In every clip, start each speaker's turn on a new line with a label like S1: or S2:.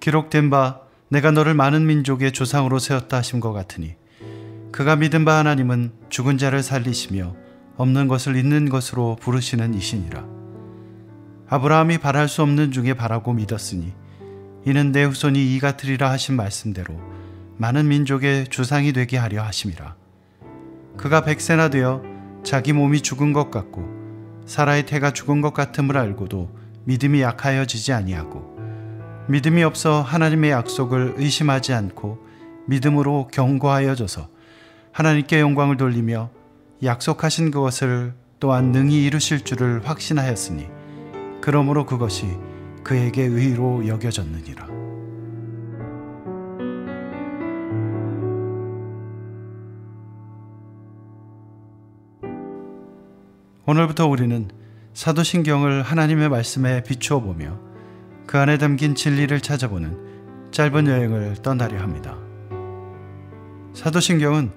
S1: 기록된 바 내가 너를 많은 민족의 조상으로 세웠다 하신 것 같으니 그가 믿은 바 하나님은 죽은 자를 살리시며 없는 것을 있는 것으로 부르시는 이시니라. 아브라함이 바랄 수 없는 중에 바라고 믿었으니 이는 내 후손이 이 같으리라 하신 말씀대로 많은 민족의 조상이 되게 하려 하심이라. 그가 100세나 되어 자기 몸이 죽은 것 같고 사라의 태가 죽은 것 같음을 알고도 믿음이 약하여지지 아니하고 믿음이 없어 하나님의 약속을 의심하지 않고 믿음으로 견고하여져서 하나님께 영광을 돌리며 약속하신 그것을 또한 능히 이루실 줄을 확신하였으니 그러므로 그것이 그에게 의로 여겨졌느니라. 오늘부터 우리는 사도신경을 하나님의 말씀에 비추어 보며 그 안에 담긴 진리를 찾아보는 짧은 여행을 떠나려 합니다. 사도신경은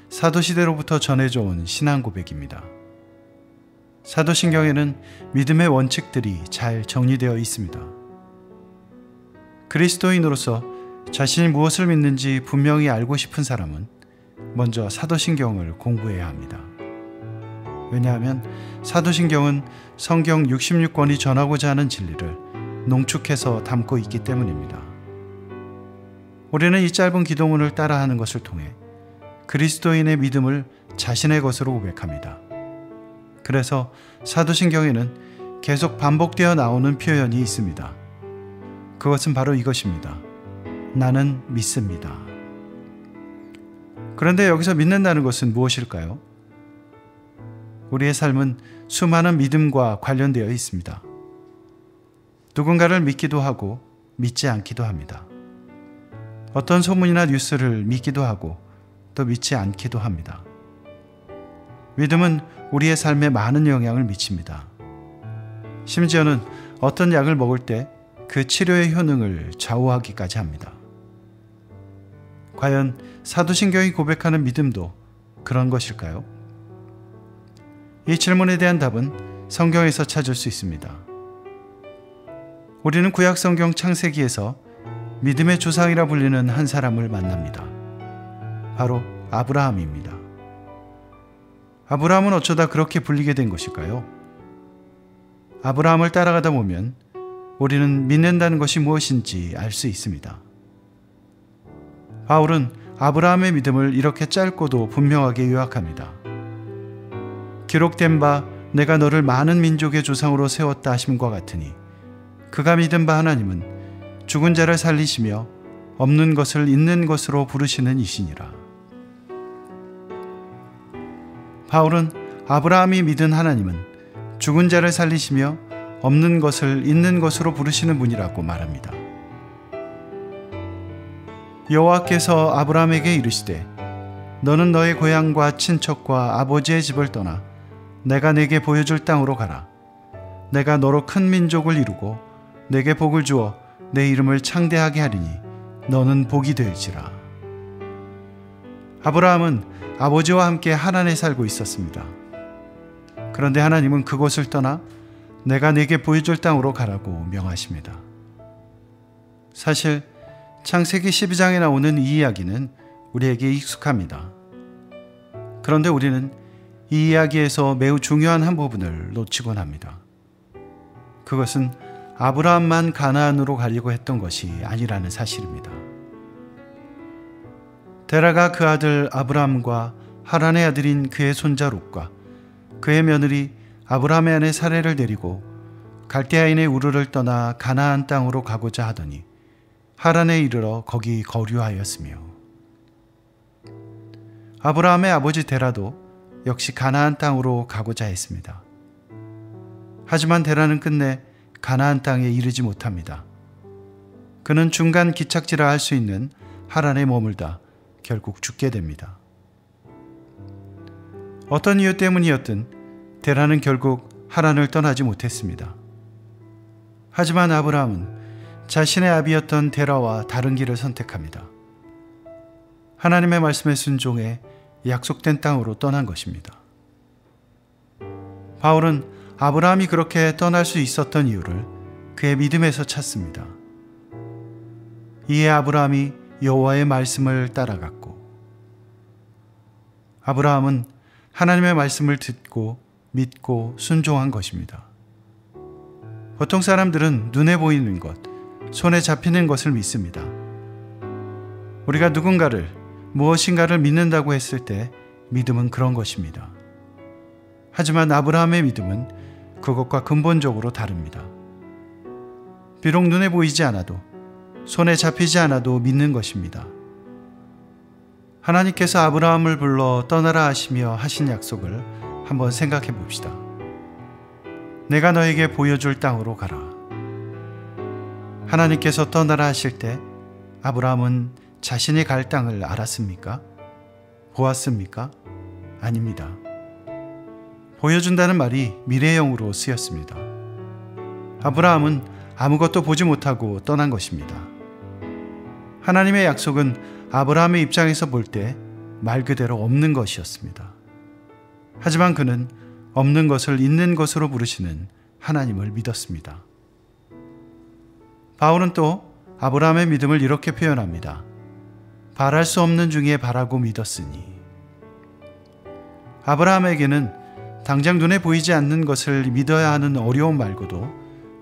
S1: 사도시대로부터 전해져 온 신앙 고백입니다. 사도신경에는 믿음의 원칙들이 잘 정리되어 있습니다. 그리스도인으로서 자신이 무엇을 믿는지 분명히 알고 싶은 사람은 먼저 사도신경을 공부해야 합니다. 왜냐하면 사도신경은 성경 66권이 전하고자 하는 진리를 농축해서 담고 있기 때문입니다. 우리는 이 짧은 기도문을 따라하는 것을 통해 그리스도인의 믿음을 자신의 것으로 고백합니다. 그래서 사도신경에는 계속 반복되어 나오는 표현이 있습니다. 그것은 바로 이것입니다. 나는 믿습니다. 그런데 여기서 믿는다는 것은 무엇일까요? 우리의 삶은 수많은 믿음과 관련되어 있습니다. 누군가를 믿기도 하고 믿지 않기도 합니다. 어떤 소문이나 뉴스를 믿기도 하고 또 믿지 않기도 합니다. 믿음은 우리의 삶에 많은 영향을 미칩니다. 심지어는 어떤 약을 먹을 때 그 치료의 효능을 좌우하기까지 합니다. 과연 사도신경이 고백하는 믿음도 그런 것일까요? 이 질문에 대한 답은 성경에서 찾을 수 있습니다. 우리는 구약성경 창세기에서 믿음의 조상이라 불리는 한 사람을 만납니다. 바로 아브라함입니다. 아브라함은 어쩌다 그렇게 불리게 된 것일까요? 아브라함을 따라가다 보면 우리는 믿는다는 것이 무엇인지 알 수 있습니다. 바울은 아브라함의 믿음을 이렇게 짧고도 분명하게 요약합니다. 기록된 바 내가 너를 많은 민족의 조상으로 세웠다 하심과 같으니 그가 믿은 바 하나님은 죽은 자를 살리시며 없는 것을 있는 것으로 부르시는 이시니라. 바울은 아브라함이 믿은 하나님은 죽은 자를 살리시며 없는 것을 있는 것으로 부르시는 분이라고 말합니다. 여호와께서 아브라함에게 이르시되 너는 너의 고향과 친척과 아버지의 집을 떠나 내가 네게 보여줄 땅으로 가라. 내가 너로 큰 민족을 이루고 네게 복을 주어 내 이름을 창대하게 하리니 너는 복이 될지라. 아브라함은 아버지와 함께 하란에 살고 있었습니다. 그런데 하나님은 그곳을 떠나 내가 네게 보여줄 땅으로 가라고 명하십니다. 사실 창세기 12장에 나오는 이 이야기는 우리에게 익숙합니다. 그런데 우리는 이 이야기에서 매우 중요한 한 부분을 놓치곤 합니다. 그것은 아브라함만 가나안으로 가려고 했던 것이 아니라는 사실입니다. 데라가 그 아들 아브라함과 하란의 아들인 그의 손자 롯과 그의 며느리 아브라함의 아내 사레를 데리고 갈대아인의 우르를 떠나 가나안 땅으로 가고자 하더니 하란에 이르러 거기 거류하였으며 아브라함의 아버지 데라도 역시 가나안 땅으로 가고자 했습니다. 하지만 데라는 끝내 가나안 땅에 이르지 못합니다. 그는 중간 기착지라 할 수 있는 하란에 머물다 결국 죽게 됩니다. 어떤 이유 때문이었든 데라는 결국 하란을 떠나지 못했습니다. 하지만 아브라함은 자신의 아비였던 데라와 다른 길을 선택합니다. 하나님의 말씀에 순종해 약속된 땅으로 떠난 것입니다. 바울은 아브라함이 그렇게 떠날 수 있었던 이유를 그의 믿음에서 찾습니다. 이에 아브라함이 여호와의 말씀을 따라갔고, 아브라함은 하나님의 말씀을 듣고 믿고 순종한 것입니다. 보통 사람들은 눈에 보이는 것, 손에 잡히는 것을 믿습니다. 우리가 누군가를, 무엇인가를 믿는다고 했을 때 믿음은 그런 것입니다. 하지만 아브라함의 믿음은 그것과 근본적으로 다릅니다. 비록 눈에 보이지 않아도, 손에 잡히지 않아도 믿는 것입니다. 하나님께서 아브라함을 불러 떠나라 하시며 하신 약속을 한번 생각해 봅시다. 내가 너에게 보여줄 땅으로 가라. 하나님께서 떠나라 하실 때 아브라함은 자신이 갈 땅을 알았습니까? 보았습니까? 아닙니다. 보여준다는 말이 미래형으로 쓰였습니다. 아브라함은 아무것도 보지 못하고 떠난 것입니다. 하나님의 약속은 아브라함의 입장에서 볼 때 말 그대로 없는 것이었습니다. 하지만 그는 없는 것을 있는 것으로 부르시는 하나님을 믿었습니다. 바울은 또 아브라함의 믿음을 이렇게 표현합니다. 바랄 수 없는 중에 바라고 믿었으니. 아브라함에게는 당장 눈에 보이지 않는 것을 믿어야 하는 어려움 말고도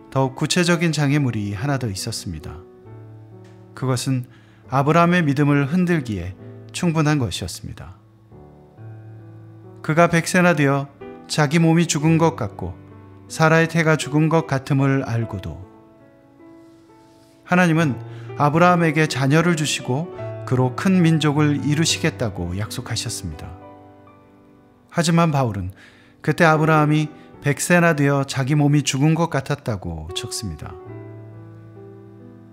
S1: 더욱 구체적인 장애물이 하나 더 있었습니다. 그것은 아브라함의 믿음을 흔들기에 충분한 것이었습니다. 그가 100세나 되어 자기 몸이 죽은 것 같고 사라의 태가 죽은 것 같음을 알고도 하나님은 아브라함에게 자녀를 주시고 그로 큰 민족을 이루시겠다고 약속하셨습니다. 하지만 바울은 그때 아브라함이 100세나 되어 자기 몸이 죽은 것 같았다고 적습니다.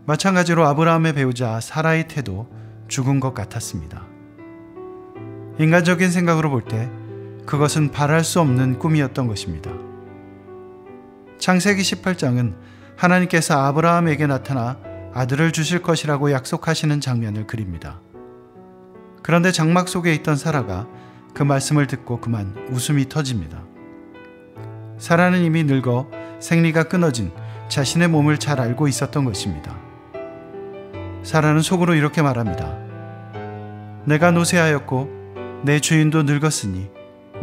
S1: 마찬가지로 아브라함의 배우자 사라의 태도 죽은 것 같았습니다. 인간적인 생각으로 볼 때 그것은 바랄 수 없는 꿈이었던 것입니다. 창세기 18장은 하나님께서 아브라함에게 나타나 아들을 주실 것이라고 약속하시는 장면을 그립니다. 그런데 장막 속에 있던 사라가 그 말씀을 듣고 그만 웃음이 터집니다. 사라는 이미 늙어 생리가 끊어진 자신의 몸을 잘 알고 있었던 것입니다. 사라는 속으로 이렇게 말합니다. 내가 노쇠하였고 내 주인도 늙었으니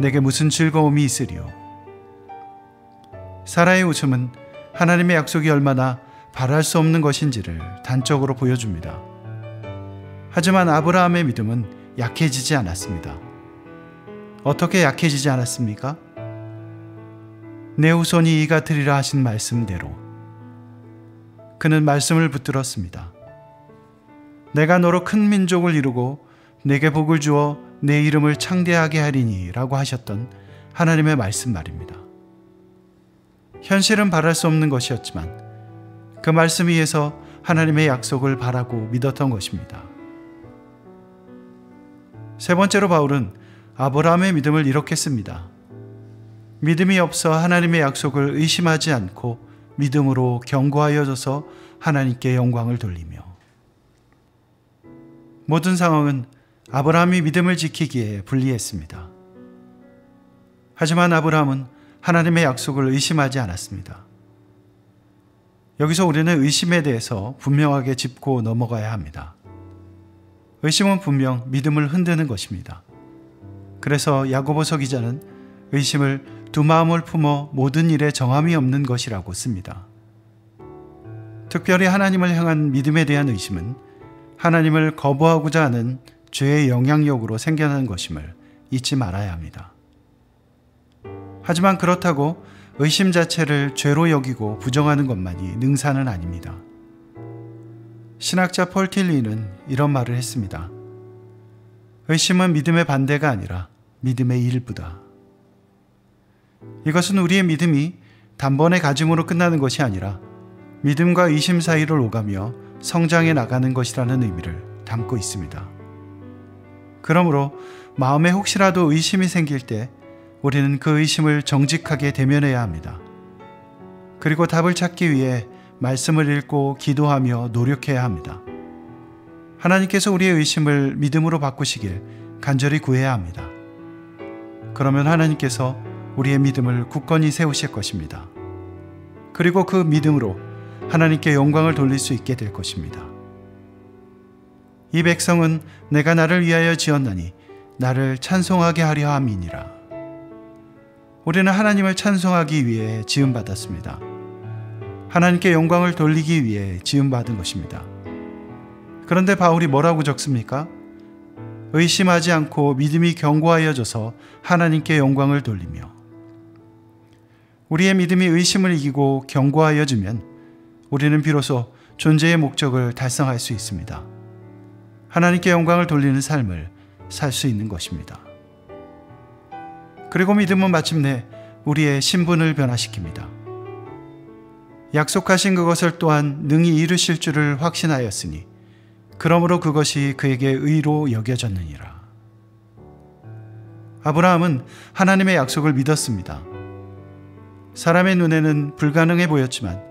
S1: 내게 무슨 즐거움이 있으리요. 사라의 웃음은 하나님의 약속이 얼마나 바랄 수 없는 것인지를 단적으로 보여줍니다. 하지만 아브라함의 믿음은 약해지지 않았습니다. 어떻게 약해지지 않았습니까? 내 후손이 이가 되리라 하신 말씀대로 그는 말씀을 붙들었습니다. 내가 너로 큰 민족을 이루고 내게 복을 주어 내 이름을 창대하게 하리니 라고 하셨던 하나님의 말씀 말입니다. 현실은 바랄 수 없는 것이었지만 그 말씀 위에서 하나님의 약속을 바라고 믿었던 것입니다. 세 번째로 바울은 아브라함의 믿음을 이렇게 씁니다. 믿음이 없어 하나님의 약속을 의심하지 않고 믿음으로 견고하여져서 하나님께 영광을 돌리며. 모든 상황은 아브라함이 믿음을 지키기에 불리했습니다. 하지만 아브라함은 하나님의 약속을 의심하지 않았습니다. 여기서 우리는 의심에 대해서 분명하게 짚고 넘어가야 합니다. 의심은 분명 믿음을 흔드는 것입니다. 그래서 야고보서 기자는 의심을 두 마음을 품어 모든 일에 정함이 없는 것이라고 씁니다. 특별히 하나님을 향한 믿음에 대한 의심은 하나님을 거부하고자 하는 죄의 영향력으로 생겨나는 것임을 잊지 말아야 합니다. 하지만 그렇다고 의심 자체를 죄로 여기고 부정하는 것만이 능사는 아닙니다. 신학자 폴 틸리는 이런 말을 했습니다. 의심은 믿음의 반대가 아니라 믿음의 일부다. 이것은 우리의 믿음이 단번에 가짐으로 끝나는 것이 아니라 믿음과 의심 사이를 오가며 성장해 나가는 것이라는 의미를 담고 있습니다. 그러므로 마음에 혹시라도 의심이 생길 때 우리는 그 의심을 정직하게 대면해야 합니다. 그리고 답을 찾기 위해 말씀을 읽고 기도하며 노력해야 합니다. 하나님께서 우리의 의심을 믿음으로 바꾸시길 간절히 구해야 합니다. 그러면 하나님께서 우리의 믿음을 굳건히 세우실 것입니다. 그리고 그 믿음으로 하나님께 영광을 돌릴 수 있게 될 것입니다. 이 백성은 내가 나를 위하여 지었나니 나를 찬송하게 하려 함이니라. 우리는 하나님을 찬송하기 위해 지음받았습니다. 하나님께 영광을 돌리기 위해 지음받은 것입니다. 그런데 바울이 뭐라고 적습니까? 의심하지 않고 믿음이 견고하여져서 하나님께 영광을 돌리며. 우리의 믿음이 의심을 이기고 견고하여지면 우리는 비로소 존재의 목적을 달성할 수 있습니다. 하나님께 영광을 돌리는 삶을 살 수 있는 것입니다. 그리고 믿음은 마침내 우리의 신분을 변화시킵니다. 약속하신 그것을 또한 능히 이루실 줄을 확신하였으니 그러므로 그것이 그에게 의로 여겨졌느니라. 아브라함은 하나님의 약속을 믿었습니다. 사람의 눈에는 불가능해 보였지만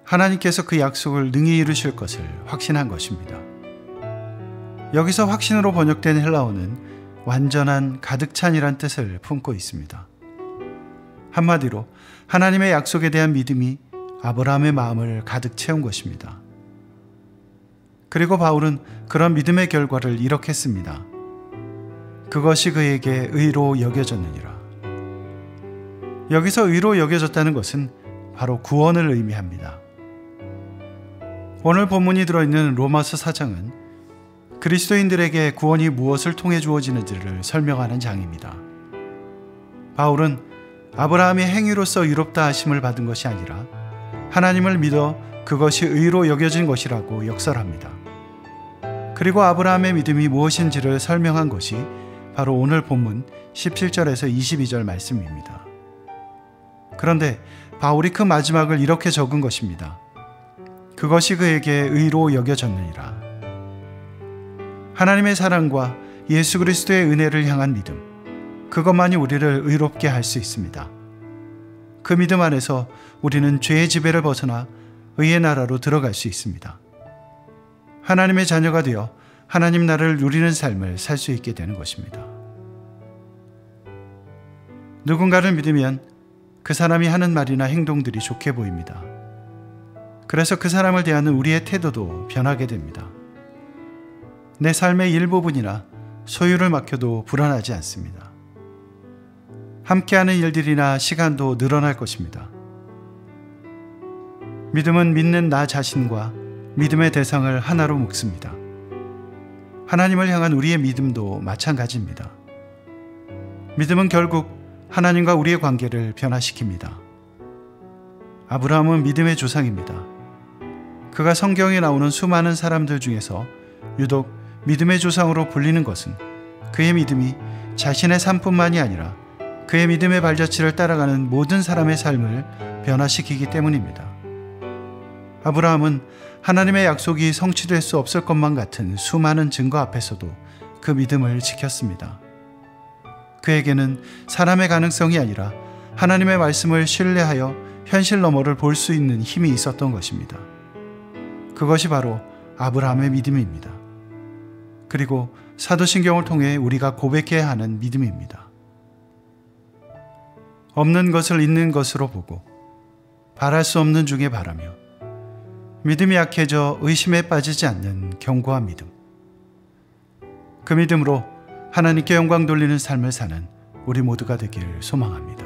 S1: 하나님께서 그 약속을 능히 이루실 것을 확신한 것입니다. 여기서 확신으로 번역된 헬라어는 완전한 가득 찬이란 뜻을 품고 있습니다. 한마디로 하나님의 약속에 대한 믿음이 아브라함의 마음을 가득 채운 것입니다. 그리고 바울은 그런 믿음의 결과를 이렇게 씁니다. 그것이 그에게 의로 여겨졌느니라. 여기서 의로 여겨졌다는 것은 바로 구원을 의미합니다. 오늘 본문이 들어있는 로마서 4장은 그리스도인들에게 구원이 무엇을 통해 주어지는지를 설명하는 장입니다. 바울은 아브라함이 행위로서 의롭다 하심을 받은 것이 아니라 하나님을 믿어 그것이 의로 여겨진 것이라고 역설합니다. 그리고 아브라함의 믿음이 무엇인지를 설명한 것이 바로 오늘 본문 17절에서 22절 말씀입니다. 그런데 바울이 그 마지막을 이렇게 적은 것입니다. 그것이 그에게 의로 여겨졌느니라. 하나님의 사랑과 예수 그리스도의 은혜를 향한 믿음, 그것만이 우리를 의롭게 할 수 있습니다. 그 믿음 안에서 우리는 죄의 지배를 벗어나 의의 나라로 들어갈 수 있습니다. 하나님의 자녀가 되어 하나님 나라를 누리는 삶을 살 수 있게 되는 것입니다. 누군가를 믿으면 그 사람이 하는 말이나 행동들이 좋게 보입니다. 그래서 그 사람을 대하는 우리의 태도도 변하게 됩니다. 내 삶의 일부분이나 소유를 맡겨도 불안하지 않습니다. 함께하는 일들이나 시간도 늘어날 것입니다. 믿음은 믿는 나 자신과 믿음의 대상을 하나로 묶습니다. 하나님을 향한 우리의 믿음도 마찬가지입니다. 믿음은 결국 하나님과 우리의 관계를 변화시킵니다. 아브라함은 믿음의 조상입니다. 그가 성경에 나오는 수많은 사람들 중에서 유독 믿음의 조상으로 불리는 것은 그의 믿음이 자신의 삶뿐만이 아니라 그의 믿음의 발자취를 따라가는 모든 사람의 삶을 변화시키기 때문입니다. 아브라함은 하나님의 약속이 성취될 수 없을 것만 같은 수많은 증거 앞에서도 그 믿음을 지켰습니다. 그에게는 사람의 가능성이 아니라 하나님의 말씀을 신뢰하여 현실 너머를 볼 수 있는 힘이 있었던 것입니다. 그것이 바로 아브라함의 믿음입니다. 그리고 사도신경을 통해 우리가 고백해야 하는 믿음입니다. 없는 것을 있는 것으로 보고 바랄 수 없는 중에 바라며 믿음이 약해져 의심에 빠지지 않는 견고한 믿음. 그 믿음으로 하나님께 영광 돌리는 삶을 사는 우리 모두가 되길 소망합니다.